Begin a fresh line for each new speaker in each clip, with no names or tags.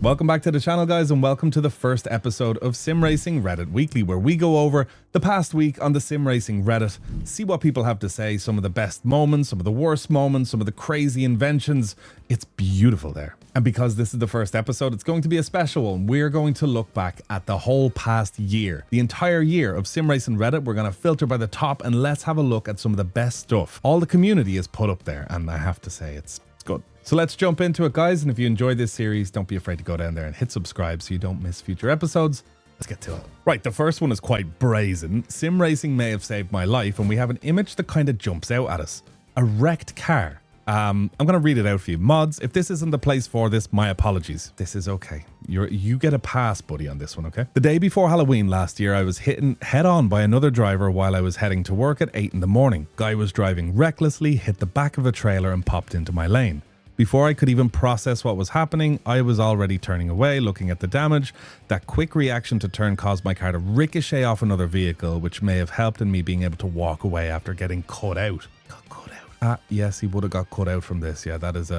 Welcome back to the channel, guys, and welcome to the first episode of Simracing Reddit Weekly, where we go over the past week on the Simracing Reddit, see what people have to say, some of the best moments, some of the worst moments, some of the crazy inventions. It's beautiful there. And because this is the first episode, it's going to be a special one. We're going to look back at the whole past year, the entire year of Simracing Reddit. We're going to filter by the top and let's have a look at some of the best stuff all the community has put up there. And I have to say, it's good. So let's jump into it, guys. And if you enjoyed this series, don't be afraid to go down there and hit subscribe so you don't miss future episodes. Let's get to it. Right, the first one is quite brazen. Sim racing may have saved my life, and we have an image that kind of jumps out at us. A wrecked car. I'm going to read it out for you. Mods, if this isn't the place for this, my apologies. This is okay. You get a pass, buddy, on this one, okay? The day before Halloween last year, I was hit head on by another driver while I was heading to work at 8 in the morning. Guy was driving recklessly, hit the back of a trailer and popped into my lane. Before I could even process what was happening, I was already turning away, looking at the damage. That quick reaction to turn caused my car to ricochet off another vehicle, which may have helped in me being able to walk away after getting cut out. Got cut out. Yes, he would have got cut out from this. Yeah, that is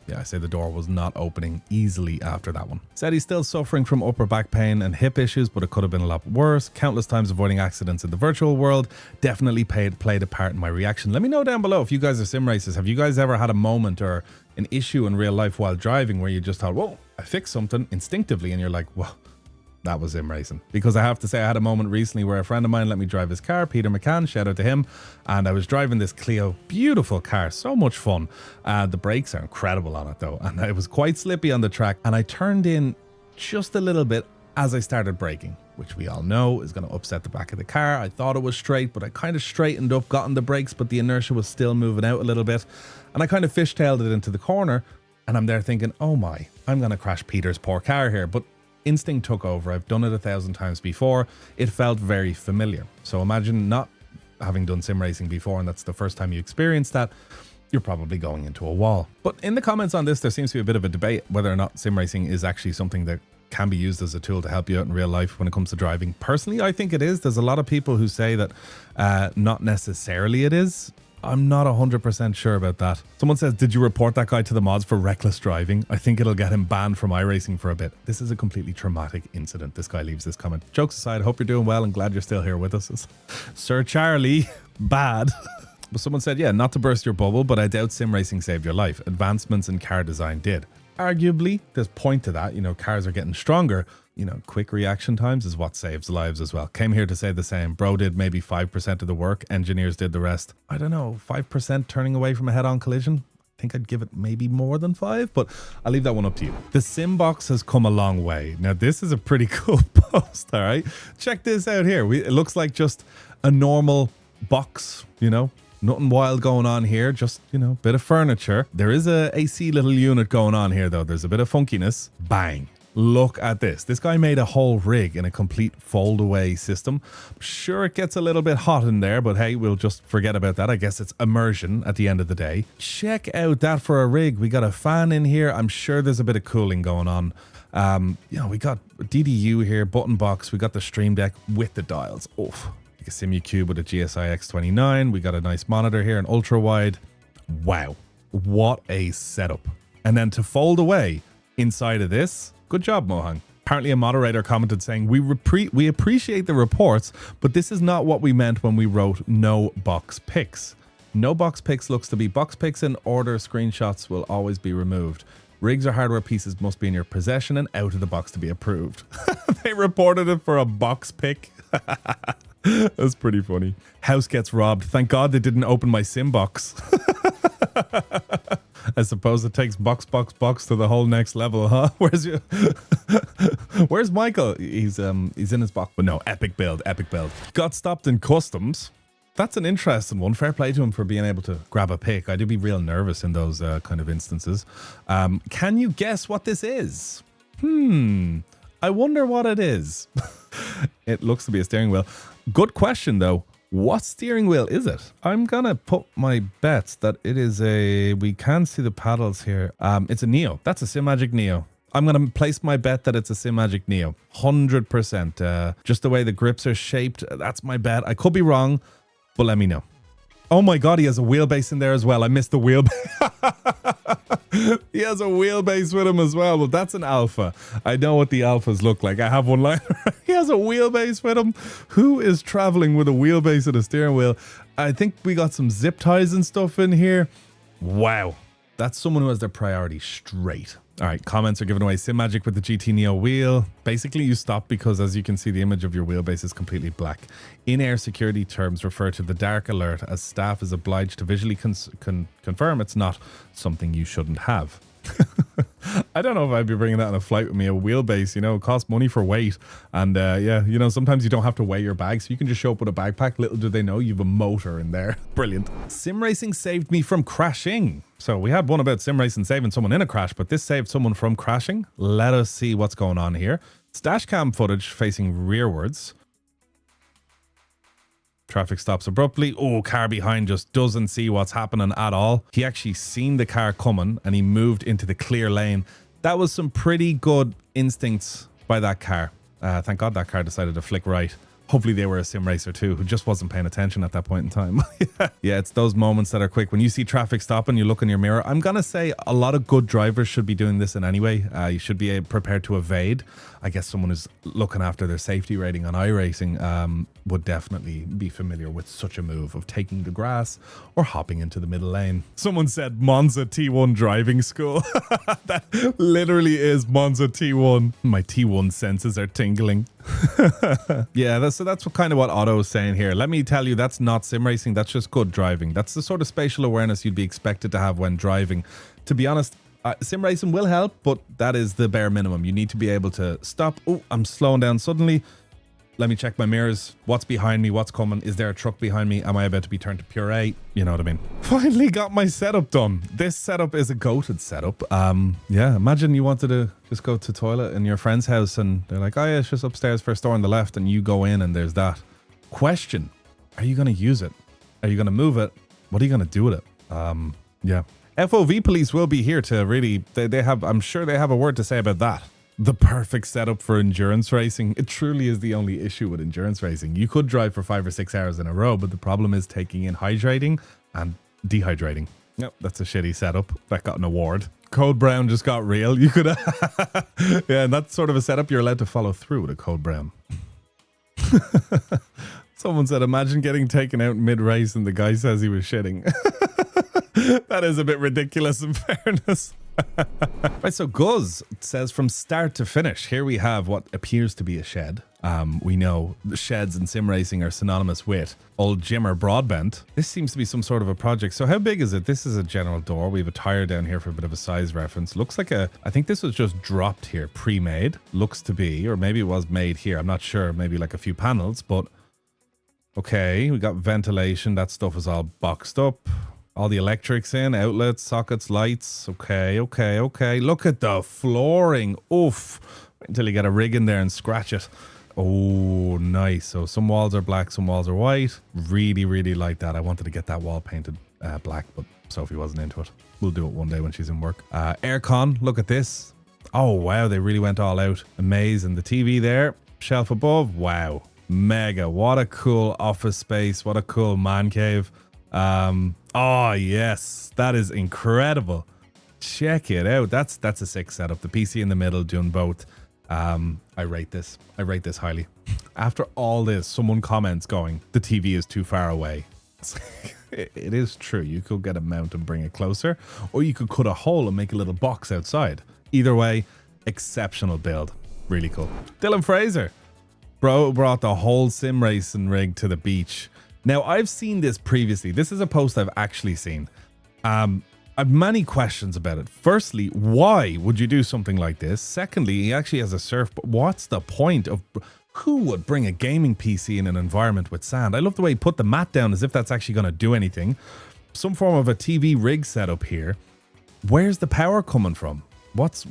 yeah, I say the door was not opening easily after that one. Said he's still suffering from upper back pain and hip issues, but it could have been a lot worse. Countless times avoiding accidents in the virtual world definitely played a part in my reaction. Let me know down below if you guys are sim racers. Have you guys ever had a moment or an issue in real life while driving where you just thought, whoa, I fixed something instinctively, and you're like, well, that was sim racing? Because I have to say, I had a moment recently where a friend of mine let me drive his car, Peter McCann, shout out to him, and I was driving this Clio, beautiful car, so much fun. The brakes are incredible on it though, and it was quite slippy on the track, and I turned in just a little bit as I started braking, which we all know is going to upset the back of the car. I thought it was straight, but I kind of straightened up, got on the brakes, but the inertia was still moving out a little bit, and I kind of fishtailed it into the corner, and I'm there thinking, oh my, I'm going to crash Peter's poor car here, but instinct took over. I've done it 1,000 times before. It felt very familiar. So imagine not having done sim racing before, and that's the first time you experience that, you're probably going into a wall. But in the comments on this, there seems to be a bit of a debate whether or not sim racing is actually something that can be used as a tool to help you out in real life when it comes to driving. Personally, I think it is. There's a lot of people who say that not necessarily it is. I'm not 100% sure about that. Someone says, did you report that guy to the mods for reckless driving? I think it'll get him banned from iRacing for a bit. This is a completely traumatic incident. This guy leaves this comment. Jokes aside, hope you're doing well and glad you're still here with us. Sir Charlie, bad. But someone said, yeah, not to burst your bubble, but I doubt sim racing saved your life. Advancements in car design did. Arguably, there's point to that. You know, cars are getting stronger. You know, quick reaction times is what saves lives as well. Came here to say the same. Bro did maybe 5% of the work. Engineers did the rest. I don't know, 5% turning away from a head-on collision? I think I'd give it maybe more than 5, but I'll leave that one up to you. The sim box has come a long way. Now, this is a pretty cool post, all right? Check this out here. It looks like just a normal box, you know? Nothing wild going on here, just, you know, bit of furniture. There is a AC little unit going on here, though. There's a bit of funkiness. Bang. Look at this. This guy made a whole rig in a complete fold-away system. I'm sure it gets a little bit hot in there, but hey, we'll just forget about that. I guess it's immersion at the end of the day. Check out that for a rig. We got a fan in here. I'm sure there's a bit of cooling going on. You know, we got DDU here, button box. We got the Stream Deck with the dials. Oof. A SimuCube with a GSI X29. We got a nice monitor here, an ultra wide. Wow, what a setup. And then to fold away inside of this, good job, Mohang. Apparently a moderator commented saying, we appreciate the reports, but this is not what we meant when we wrote no box pics. No box pics looks to be box pics, and order screenshots will always be removed. Rigs or hardware pieces must be in your possession and out of the box to be approved. They reported it for a box pic. That's pretty funny. House gets robbed. Thank God they didn't open my sim box. I suppose it takes box to the whole next level, huh? Where's Michael? He's in his box. But no, epic build. Got stopped in customs. That's an interesting one. Fair play to him for being able to grab a pick. I do be real nervous in those kind of instances. Can you guess what this is? I wonder what it is. It looks to be a steering wheel. Good question, though. What steering wheel is it? I'm gonna put my bets that it is we can see the paddles here. It's a Neo. That's a Simagic Neo. I'm gonna place my bet that it's a Simagic Neo. 100%. Just the way the grips are shaped, that's my bet. I could be wrong, but let me know. Oh my God, he has a wheelbase in there as well. I missed the wheelbase. He has a wheelbase with him as well. Well, that's an alpha. I know what the alphas look like. I have one line. He has a wheelbase with him. Who is traveling with a wheelbase and a steering wheel? I think we got some zip ties and stuff in here. Wow. That's someone who has their priorities straight. All right, comments are giving away Sim Magic with the GT Neo wheel. Basically, you stop because, as you can see, the image of your wheelbase is completely black. In-air security terms refer to the dark alert, as staff is obliged to visually confirm it's not something you shouldn't have. I don't know if I'd be bringing that on a flight with me. A wheelbase, you know, it costs money for weight. And yeah, you know, sometimes you don't have to weigh your bag, so you can just show up with a backpack. Little do they know you have a motor in there. Brilliant. Sim racing saved me from crashing. So we had one about sim racing saving someone in a crash, but this saved someone from crashing. Let us see what's going on here. It's dash cam footage facing rearwards. Traffic stops abruptly. Oh, car behind just doesn't see what's happening at all. He actually seen the car coming and he moved into the clear lane. That was some pretty good instincts by that car. Thank God that car decided to flick right. Hopefully they were a sim racer too, who just wasn't paying attention at that point in time. Yeah, it's those moments that are quick. When you see traffic stopping, you look in your mirror. I'm going to say a lot of good drivers should be doing this in any way. You should be prepared to evade. I guess someone who's looking after their safety rating on iRacing would definitely be familiar with such a move of taking the grass or hopping into the middle lane. Someone said Monza T1 driving school. That literally is Monza T1. My T1 senses are tingling. Yeah, so that's what Otto is saying here. Let me tell you, that's not sim racing. That's just good driving. That's the sort of spatial awareness you'd be expected to have when driving. To be honest, sim racing will help, but that is the bare minimum. You need to be able to stop. Oh, I'm slowing down suddenly. Let me check my mirrors. What's behind me? What's coming? Is there a truck behind me? Am I about to be turned to puree? You know what I mean? Finally got my setup done. This setup is a goated setup. Yeah, imagine you wanted to just go to the toilet in your friend's house and they're like, oh yeah, it's just upstairs, first door on the left, and you go in and there's that. Question, are you going to use it? Are you going to move it? What are you going to do with it? Yeah. FOV police will be here to really, they have, I'm sure they have a word to say about that. The perfect setup for endurance racing. It truly is the only issue with endurance racing. You could drive for 5 or 6 hours in a row, but the problem is taking in hydrating and dehydrating. Yep, that's a shitty setup. That got an award. Code Brown just got real. You could, yeah, and that's sort of a setup you're allowed to follow through with a Code Brown. Someone said, imagine getting taken out mid-race and the guy says he was shitting. That is a bit ridiculous in fairness. Right, so Guz says from start to finish, here we have what appears to be a shed. We know the sheds in sim racing are synonymous with old Jimmer Broadbent. This seems to be some sort of a project. So how big is it? This is a general door. We have a tire down here for a bit of a size reference. Looks like I think this was just dropped here, pre-made. Looks to be, or maybe it was made here. I'm not sure. Maybe like a few panels, but okay. We got ventilation. That stuff is all boxed up. All the electrics in, outlets, sockets, lights. Okay. Look at the flooring. Oof. Wait until you get a rig in there and scratch it. Oh, nice. So some walls are black, some walls are white. Really, really like that. I wanted to get that wall painted black, but Sophie wasn't into it. We'll do it one day when she's in work. Aircon, look at this. Oh, wow. They really went all out. Amazing. The TV there. Shelf above. Wow. Mega. What a cool office space. What a cool man cave. Oh yes, that is incredible. Check it out. That's a sick setup. The PC in the middle doing both. I rate this highly. After all this, someone comments going, the TV is too far away. It is true. You could get a mount and bring it closer, or you could cut a hole and make a little box outside. Either way, exceptional build. Really cool. Dylan Fraser, bro, brought the whole sim racing rig to the beach. Now, I've seen this previously. This is a post I've actually seen. I've many questions about it. Firstly, why would you do something like this? Secondly, he actually has a surfboard. What's the point of... Who would bring a gaming PC in an environment with sand? I love the way he put the mat down as if that's actually going to do anything. Some form of a TV rig setup here. Where's the power coming from? What?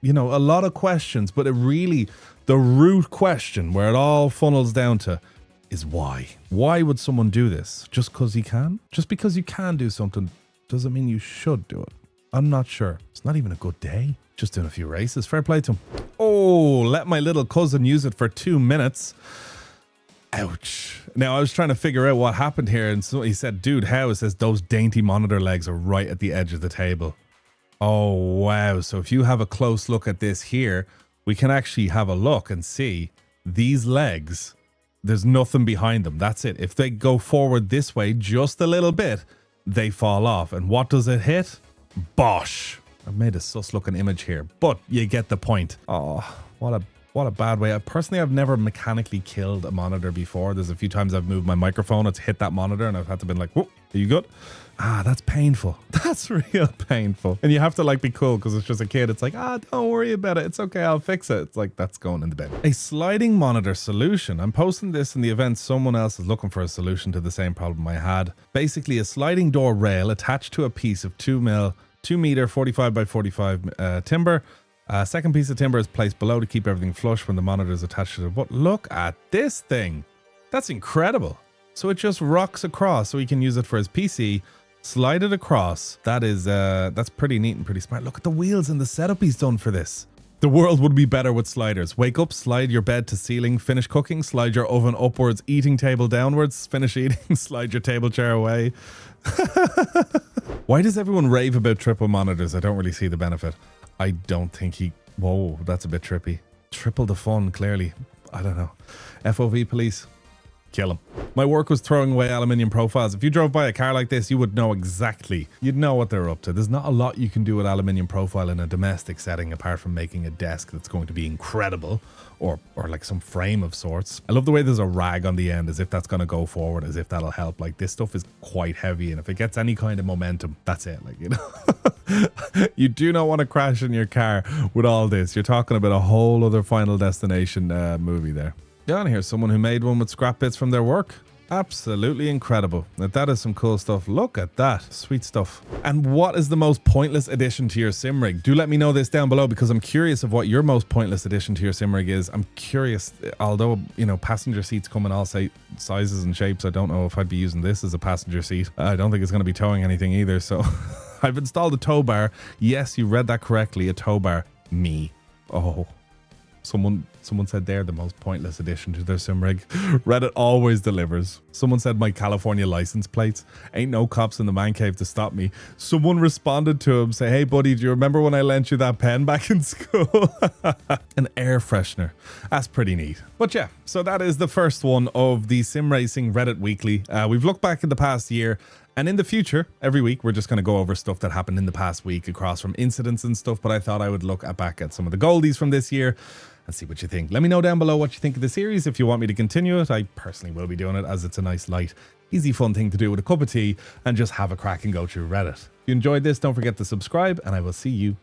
You know, a lot of questions, but it really... The root question where it all funnels down to... is why? Why would someone do this? Just because he can? Just because you can do something doesn't mean you should do it. I'm not sure. It's not even a good day. Just doing a few races. Fair play to him. Oh, let my little cousin use it for 2 minutes. Ouch. Now, I was trying to figure out what happened here, and so he said, dude, how? It says those dainty monitor legs are right at the edge of the table. Oh, wow. So if you have a close look at this here, we can actually have a look and see these legs. There's nothing behind them. That's it. If they go forward this way just a little bit, they fall off. And what does it hit? Bosh. I've made a sus looking image here, but you get the point. Oh, what a bad way. Personally, I've never mechanically killed a monitor before. There's a few times I've moved my microphone, it's hit that monitor, and I've had to be like, whoop, are you good? Ah, that's painful. That's real painful. And you have to like be cool because it's just a kid. It's like, don't worry about it. It's okay. I'll fix it. It's like, that's going in the bin. A sliding monitor solution. I'm posting this in the event someone else is looking for a solution to the same problem I had. Basically, a sliding door rail attached to a piece of 2 meter 45 by 45 timber. Second piece of timber is placed below to keep everything flush when the monitor is attached to it. But look at this thing. That's incredible. So it just rocks across so he can use it for his PC. Slide it across. That's pretty neat and pretty smart. Look at the wheels and the setup he's done for this. The world would be better with sliders. Wake up, slide your bed to ceiling, finish cooking, slide your oven upwards, eating table downwards, finish eating, slide your table chair away. Why does everyone rave about triple monitors? I don't really see the benefit. I don't think whoa, that's a bit trippy. Triple the fun, clearly. I don't know. FOV police. Kill him. My work was throwing away aluminium profiles. If you drove by a car like this, you would know exactly. You'd know what they're up to. There's not a lot you can do with aluminium profile in a domestic setting apart from making a desk that's going to be incredible or like some frame of sorts. I love the way there's a rag on the end as if that's going to go forward, as if that'll help. Like this stuff is quite heavy, and if it gets any kind of momentum, that's it. Like, you know, you do not want to crash in your car with all this. You're talking about a whole other Final Destination movie there. Yeah, and here's someone who made one with scrap bits from their work. Absolutely incredible. Now, that is some cool stuff. Look at that. Sweet stuff. And what is the most pointless addition to your sim rig? Do let me know this down below because I'm curious of what your most pointless addition to your sim rig is. I'm curious, although, you know, passenger seats come in all sizes and shapes. I don't know if I'd be using this as a passenger seat. I don't think it's going to be towing anything either. So I've installed a tow bar. Yes, you read that correctly. A tow bar. Me. Oh. Someone said they're the most pointless addition to their sim rig. Reddit always delivers. Someone said my California license plates. Ain't no cops in the man cave to stop me. Someone responded to him, say, hey buddy, do you remember when I lent you that pen back in school? An air freshener. That's pretty neat. But yeah, so that is the first one of the Simracing Reddit Weekly. We've looked back at the past year. And in the future, every week, we're just going to go over stuff that happened in the past week across from incidents and stuff. But I thought I would look back at some of the goldies from this year and see what you think. Let me know down below what you think of the series. If you want me to continue it, I personally will be doing it as it's a nice, light, easy, fun thing to do with a cup of tea and just have a crack and go through Reddit. If you enjoyed this, don't forget to subscribe and I will see you